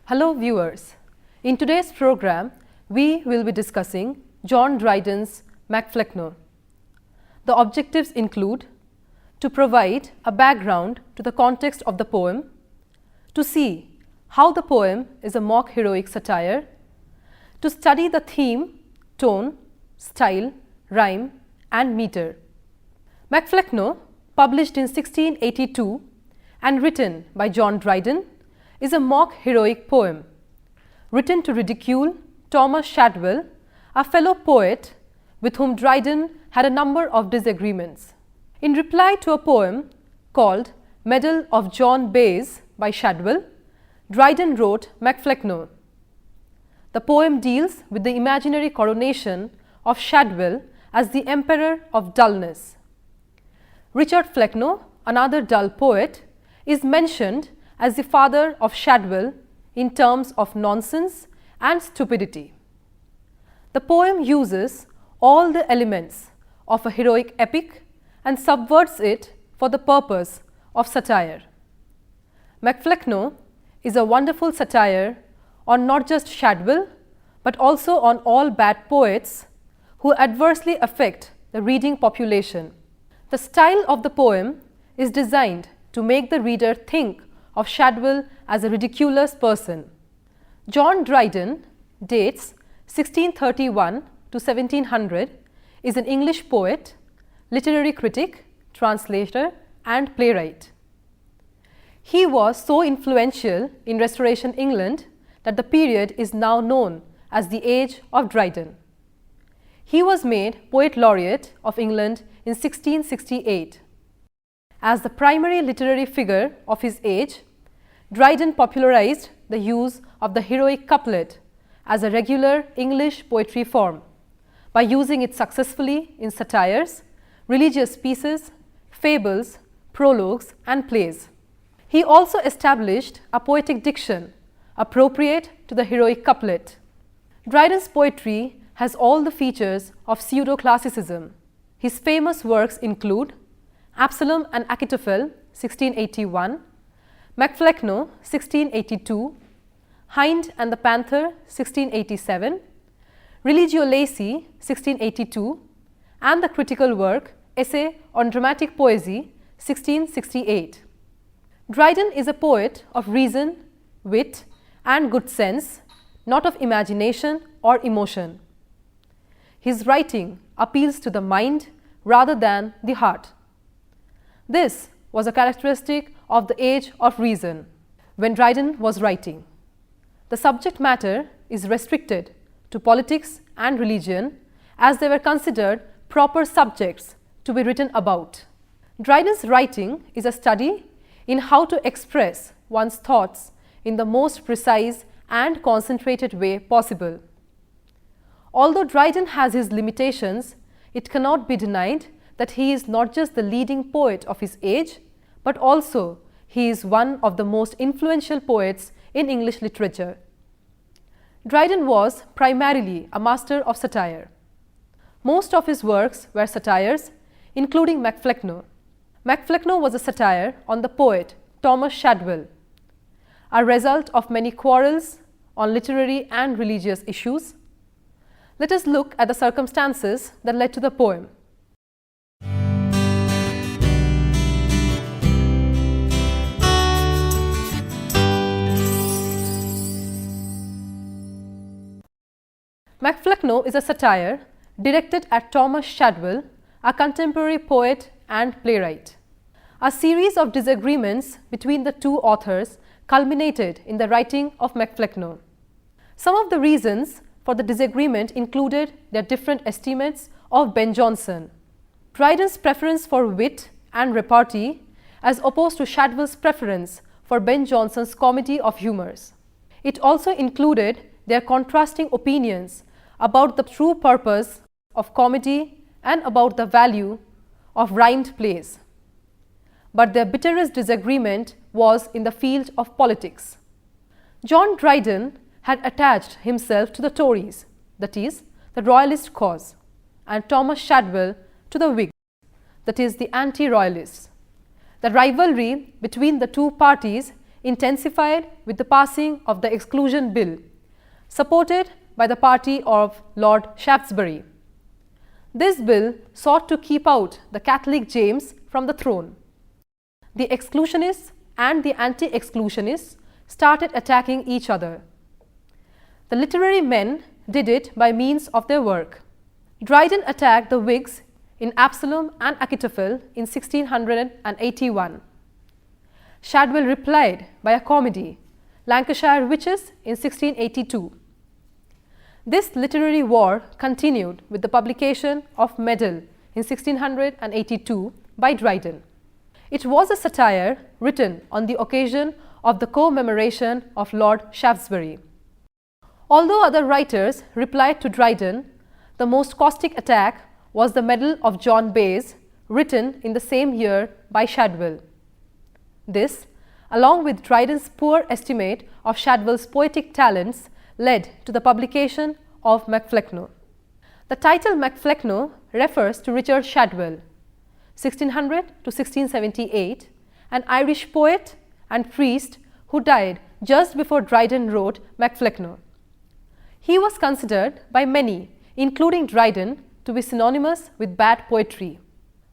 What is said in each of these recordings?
Hello viewers, in today's program we will be discussing John Dryden's Flecknoe. The objectives include to provide a background to the context of the poem, to see how the poem is a mock heroic satire, to study the theme, tone, style, rhyme and meter. Flecknoe, published in 1682 and written by John Dryden, is a mock heroic poem written to ridicule Thomas Shadwell, a fellow poet with whom Dryden had a number of disagreements. In reply to a poem called Medal of John Bayes by Shadwell, Dryden wrote Flecknoe. The poem deals with the imaginary coronation of Shadwell as the emperor of dullness. Richard Flecknoe, another dull poet, is mentioned as the father of Shadwell in terms of nonsense and stupidity. The poem uses all the elements of a heroic epic and subverts it for the purpose of satire. Flecknoe is a wonderful satire on not just Shadwell but also on all bad poets who adversely affect the reading population. The style of the poem is designed to make the reader think of Shadwell as a ridiculous person. John Dryden, dates 1631 to 1700, is an English poet, literary critic, translator and playwright. He was so influential in Restoration England that the period is now known as the Age of Dryden. He was made Poet Laureate of England in 1668. As the primary literary figure of his age, Dryden popularized the use of the heroic couplet as a regular English poetry form by using it successfully in satires, religious pieces, fables, prologues and plays. He also established a poetic diction appropriate to the heroic couplet. Dryden's poetry has all the features of pseudo-classicism. His famous works include Absalom and Achitophel, 1681, Flecknoe, 1682, Hind and the Panther, 1687, Religio Lacey, 1682, and the critical work Essay on Dramatic Poesy, 1668. Dryden is a poet of reason, wit, and good sense, not of imagination or emotion. His writing appeals to the mind rather than the heart. This was a characteristic of the Age of Reason when Dryden was writing. The subject matter is restricted to politics and religion as they were considered proper subjects to be written about. Dryden's writing is a study in how to express one's thoughts in the most precise and concentrated way possible. Although Dryden has his limitations, it cannot be denied that he is not just the leading poet of his age, but also he is one of the most influential poets in English literature. Dryden was primarily a master of satire. Most of his works were satires, including Flecknoe. Flecknoe was a satire on the poet Thomas Shadwell, a result of many quarrels on literary and religious issues. Let us look at the circumstances that led to the poem. Flecknoe is a satire directed at Thomas Shadwell, a contemporary poet and playwright. A series of disagreements between the two authors culminated in the writing of Flecknoe. Some of the reasons for the disagreement included their different estimates of Ben Jonson, Dryden's preference for wit and repartee as opposed to Shadwell's preference for Ben Jonson's comedy of humours. It also included their contrasting opinions about the true purpose of comedy and about the value of rhymed plays. But their bitterest disagreement was in the field of politics. John Dryden had attached himself to the Tories, that is, the Royalist cause, and Thomas Shadwell to the Whigs, that is, the anti-Royalists. The rivalry between the two parties intensified with the passing of the Exclusion Bill, supported by the party of Lord Shaftesbury. This bill sought to keep out the Catholic James from the throne. The exclusionists and the anti-exclusionists started attacking each other. The literary men did it by means of their work. Dryden attacked the Whigs in Absalom and Achitophel in 1681. Shadwell replied by a comedy, Lancashire Witches, in 1682. This literary war continued with the publication of Medal in 1682 by Dryden. It was a satire written on the occasion of the commemoration of Lord Shaftesbury. Although other writers replied to Dryden, the most caustic attack was the Medal of John Bayes, written in the same year by Shadwell. This, along with Dryden's poor estimate of Shadwell's poetic talents, led to the publication of Flecknoe. The title Flecknoe refers to Richard Shadwell, 1600 to 1678, an Irish poet and priest who died just before Dryden wrote Flecknoe. He was considered by many, including Dryden, to be synonymous with bad poetry.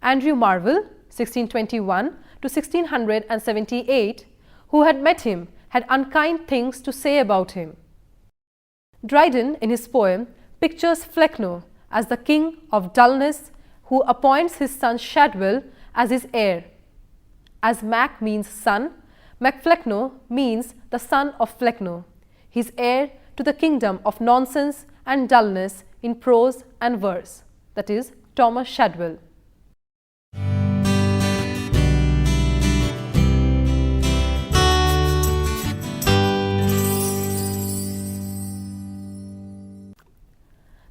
Andrew Marvell, 1621 to 1678, who had met him, had unkind things to say about him. Dryden, in his poem, pictures Flecknoe as the king of dullness who appoints his son Shadwell as his heir. As Mac means son, Flecknoe means the son of Flecknoe, his heir to the kingdom of nonsense and dullness in prose and verse, that is, Thomas Shadwell.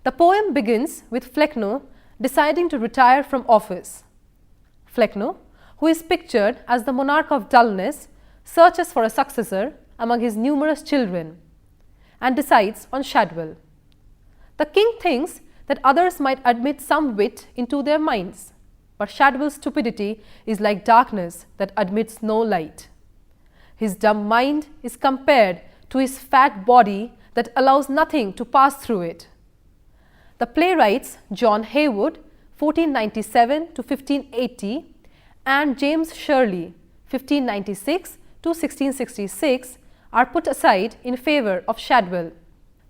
The poem begins with Flecknoe deciding to retire from office. Flecknoe, who is pictured as the monarch of dullness, searches for a successor among his numerous children and decides on Shadwell. The king thinks that others might admit some wit into their minds, but Shadwell's stupidity is like darkness that admits no light. His dumb mind is compared to his fat body that allows nothing to pass through it. The playwrights John Haywood, 1497 to 1580, and James Shirley, 1596 to 1666, are put aside in favor of Shadwell.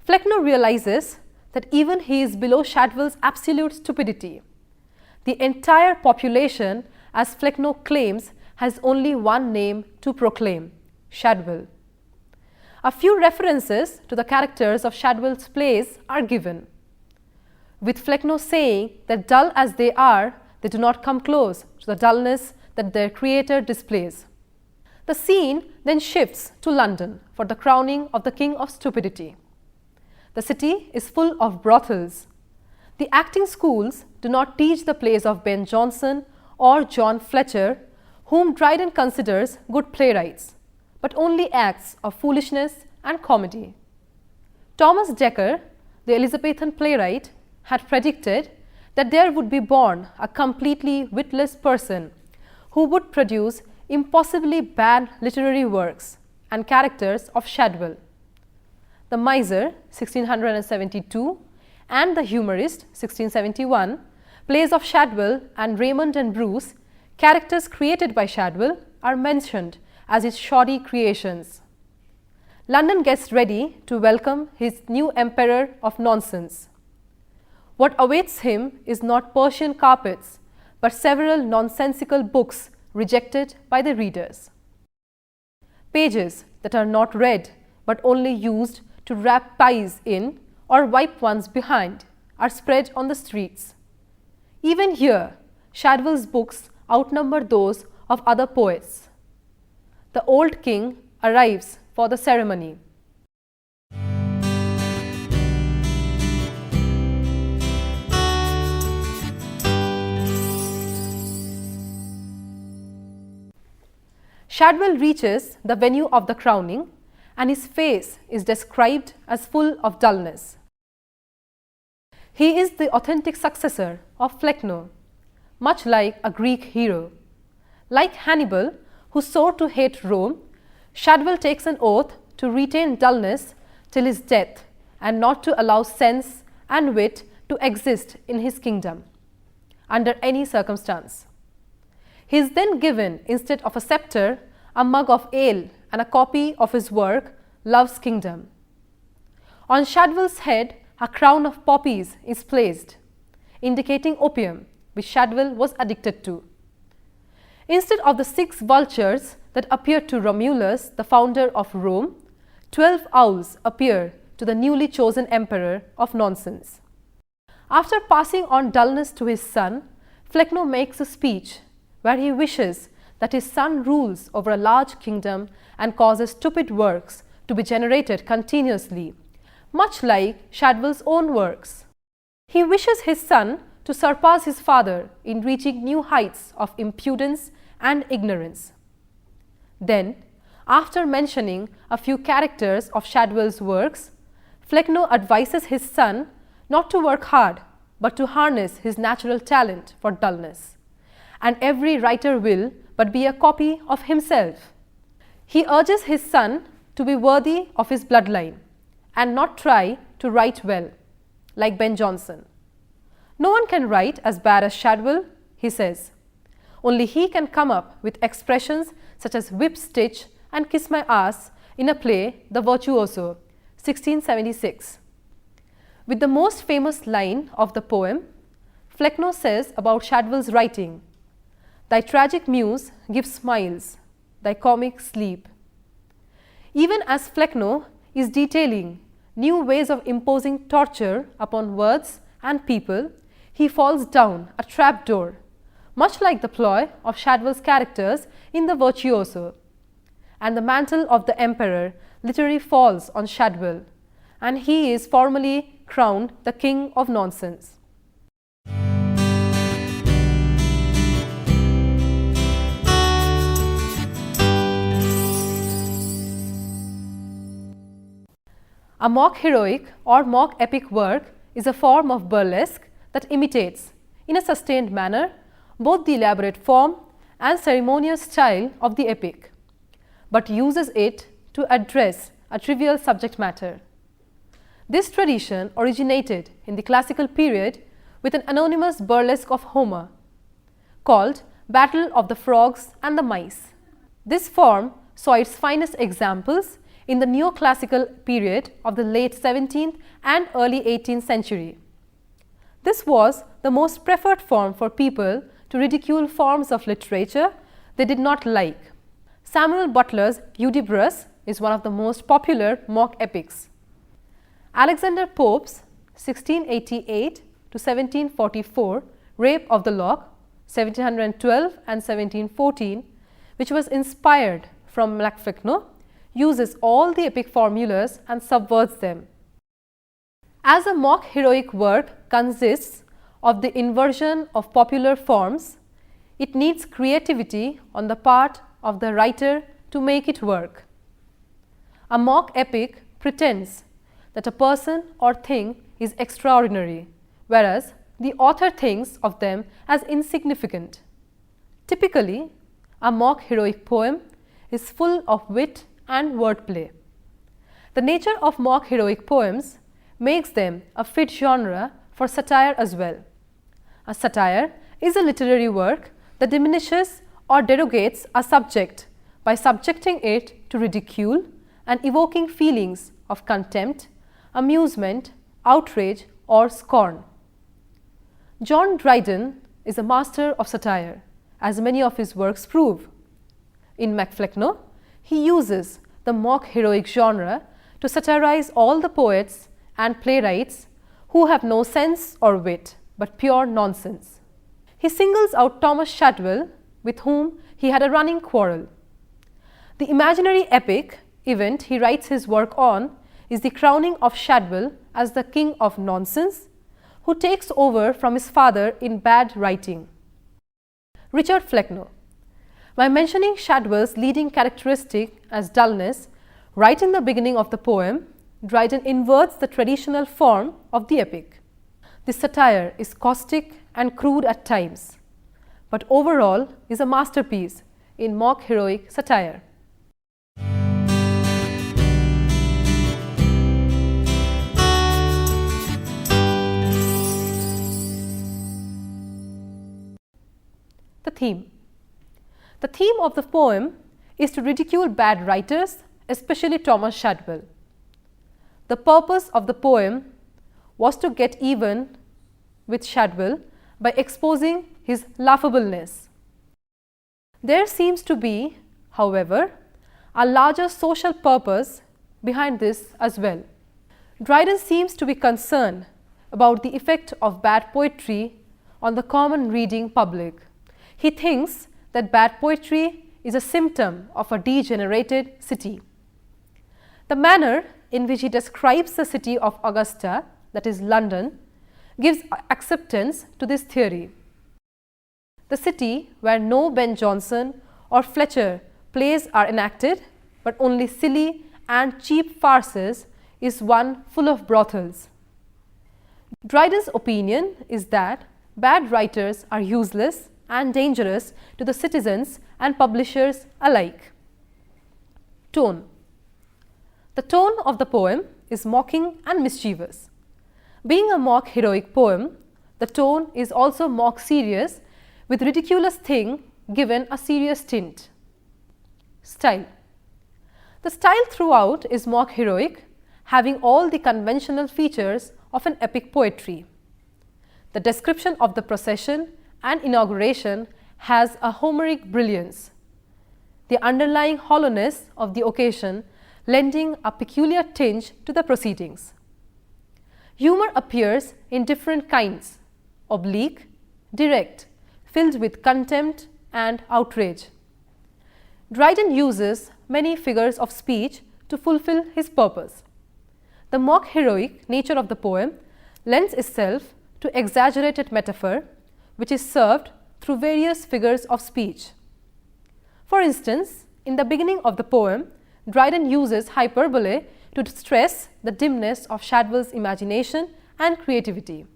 Flecknoe realizes that even he is below Shadwell's absolute stupidity. The entire population, as Flecknoe claims, has only one name to proclaim: Shadwell. A few references to the characters of Shadwell's plays are given, with Flecknoe saying that dull as they are, they do not come close to the dullness that their creator displays. The scene then shifts to London for the crowning of the King of Stupidity. The city is full of brothels. The acting schools do not teach the plays of Ben Jonson or John Fletcher, whom Dryden considers good playwrights, but only acts of foolishness and comedy. Thomas Dekker, the Elizabethan playwright, had predicted that there would be born a completely witless person who would produce impossibly bad literary works and characters of Shadwell. The Miser, 1672, and The Humorist, 1671, plays of Shadwell and Raymond and Bruce, characters created by Shadwell, are mentioned as his shoddy creations. London gets ready to welcome his new emperor of nonsense. What awaits him is not Persian carpets, but several nonsensical books rejected by the readers. Pages that are not read but only used to wrap pies in or wipe ones behind are spread on the streets. Even here, Shadwell's books outnumber those of other poets. The old king arrives for the ceremony. Shadwell reaches the venue of the crowning, and his face is described as full of dullness. He is the authentic successor of Flecknoe, much like a Greek hero. Like Hannibal, who swore to hate Rome, Shadwell takes an oath to retain dullness till his death and not to allow sense and wit to exist in his kingdom under any circumstance. He is then given, instead of a scepter, a mug of ale and a copy of his work, Love's Kingdom. On Shadwell's head, a crown of poppies is placed, indicating opium, which Shadwell was addicted to. Instead of the 6 vultures that appeared to Romulus, the founder of Rome, 12 owls appear to the newly chosen emperor of nonsense. After passing on dullness to his son, Flecknoe makes a speech where he wishes that his son rules over a large kingdom and causes stupid works to be generated continuously, much like Shadwell's own works. He wishes his son to surpass his father in reaching new heights of impudence and ignorance. Then, after mentioning a few characters of Shadwell's works, Flecknoe advises his son not to work hard, but to harness his natural talent for dullness. And every writer will but be a copy of himself. He urges his son to be worthy of his bloodline and not try to write well, like Ben Jonson. No one can write as bad as Shadwell, he says. Only he can come up with expressions such as whip stitch and kiss my ass in a play, The Virtuoso, 1676. With the most famous line of the poem, Flecknoe says about Shadwell's writing, "Thy tragic muse gives smiles, thy comic sleep." Even as Flecknoe is detailing new ways of imposing torture upon words and people, he falls down a trapdoor, much like the ploy of Shadwell's characters in The Virtuoso, and the mantle of the emperor literally falls on Shadwell, and he is formally crowned the king of nonsense. A mock heroic or mock epic work is a form of burlesque that imitates, in a sustained manner, both the elaborate form and ceremonious style of the epic, but uses it to address a trivial subject matter. This tradition originated in the classical period with an anonymous burlesque of Homer, called Battle of the Frogs and the Mice. This form saw its finest examples in the neoclassical period of the late 17th and early 18th century. This was the most preferred form for people to ridicule forms of literature they did not like. Samuel Butler's Hudibras is one of the most popular mock epics. Alexander Pope's 1688 to 1744 Rape of the Lock, 1712 and 1714, which was inspired from Flecknoe, uses all the epic formulas and subverts them. As a mock heroic work consists of the inversion of popular forms, it needs creativity on the part of the writer to make it work. A mock epic pretends that a person or thing is extraordinary, whereas the author thinks of them as insignificant. Typically, a mock heroic poem is full of wit and wordplay. The nature of mock heroic poems makes them a fit genre for satire as well. A satire is a literary work that diminishes or derogates a subject by subjecting it to ridicule and evoking feelings of contempt, amusement, outrage, or scorn. John Dryden is a master of satire, as many of his works prove. In Flecknoe, he uses the mock heroic genre to satirize all the poets and playwrights who have no sense or wit, but pure nonsense. He singles out Thomas Shadwell, with whom he had a running quarrel. The imaginary epic event he writes his work on is the crowning of Shadwell as the king of nonsense, who takes over from his father in bad writing. Richard Flecknoe. By mentioning Shadwell's leading characteristic as dullness right in the beginning of the poem, Dryden inverts the traditional form of the epic. This satire is caustic and crude at times, but overall is a masterpiece in mock heroic satire. theme. The theme of the poem is to ridicule bad writers, especially Thomas Shadwell. The purpose of the poem was to get even with Shadwell by exposing his laughableness. There seems to be, however, a larger social purpose behind this as well. Dryden seems to be concerned about the effect of bad poetry on the common reading public. He thinks that bad poetry is a symptom of a degenerated city. The manner in which he describes the city of Augusta, that is London, gives acceptance to this theory. The city where no Ben Jonson or Fletcher plays are enacted, but only silly and cheap farces, is one full of brothels. Dryden's opinion is that bad writers are useless and dangerous to the citizens and publishers alike. Tone. The tone of the poem is mocking and mischievous. Being a mock heroic poem, the tone is also mock serious, with ridiculous thing given a serious tint. Style. The style throughout is mock heroic, having all the conventional features of an epic poetry. The description of the procession and inauguration has a Homeric brilliance, the underlying hollowness of the occasion lending a peculiar tinge to the proceedings. Humor appears in different kinds: oblique, direct, filled with contempt and outrage. Dryden uses many figures of speech to fulfill his purpose. The mock heroic nature of the poem lends itself to exaggerated metaphor, which is served through various figures of speech. For instance, in the beginning of the poem, Dryden uses hyperbole to stress the dimness of Shadwell's imagination and creativity.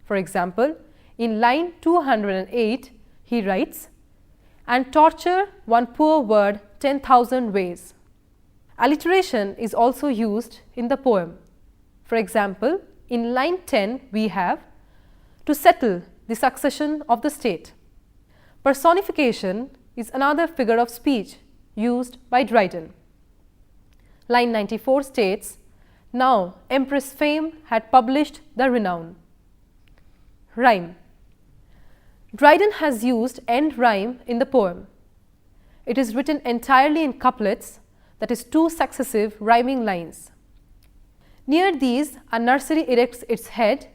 For example, in line 208, he writes, "And torture one poor word 10,000 ways." Alliteration is also used in the poem. For example, in line 10 we have, "to settle the succession of the state." Personification is another figure of speech used by Dryden. Line 94 states, "Now Empress Fame had published the renown." Rhyme. Dryden has used end rhyme in the poem. It is written entirely in couplets, that is, 2 successive rhyming lines. Near these, a nursery erects its head,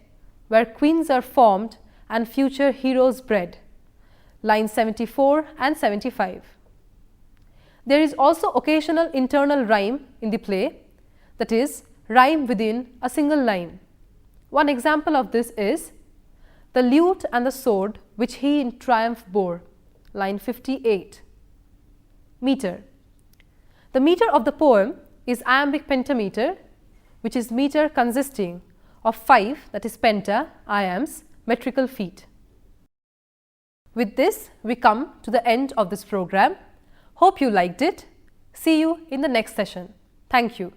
where queens are formed and future heroes bred. Lines 74 and 75. There is also occasional internal rhyme in the play, that is, rhyme within a single line. One example of this is, "The lute and the sword which he in triumph bore." Line 58. Meter. The meter of the poem is iambic pentameter, which is meter consisting of 5, that is penta, iambs, metrical feet. With this, we come to the end of this program. Hope you liked it. See you in the next session. Thank you.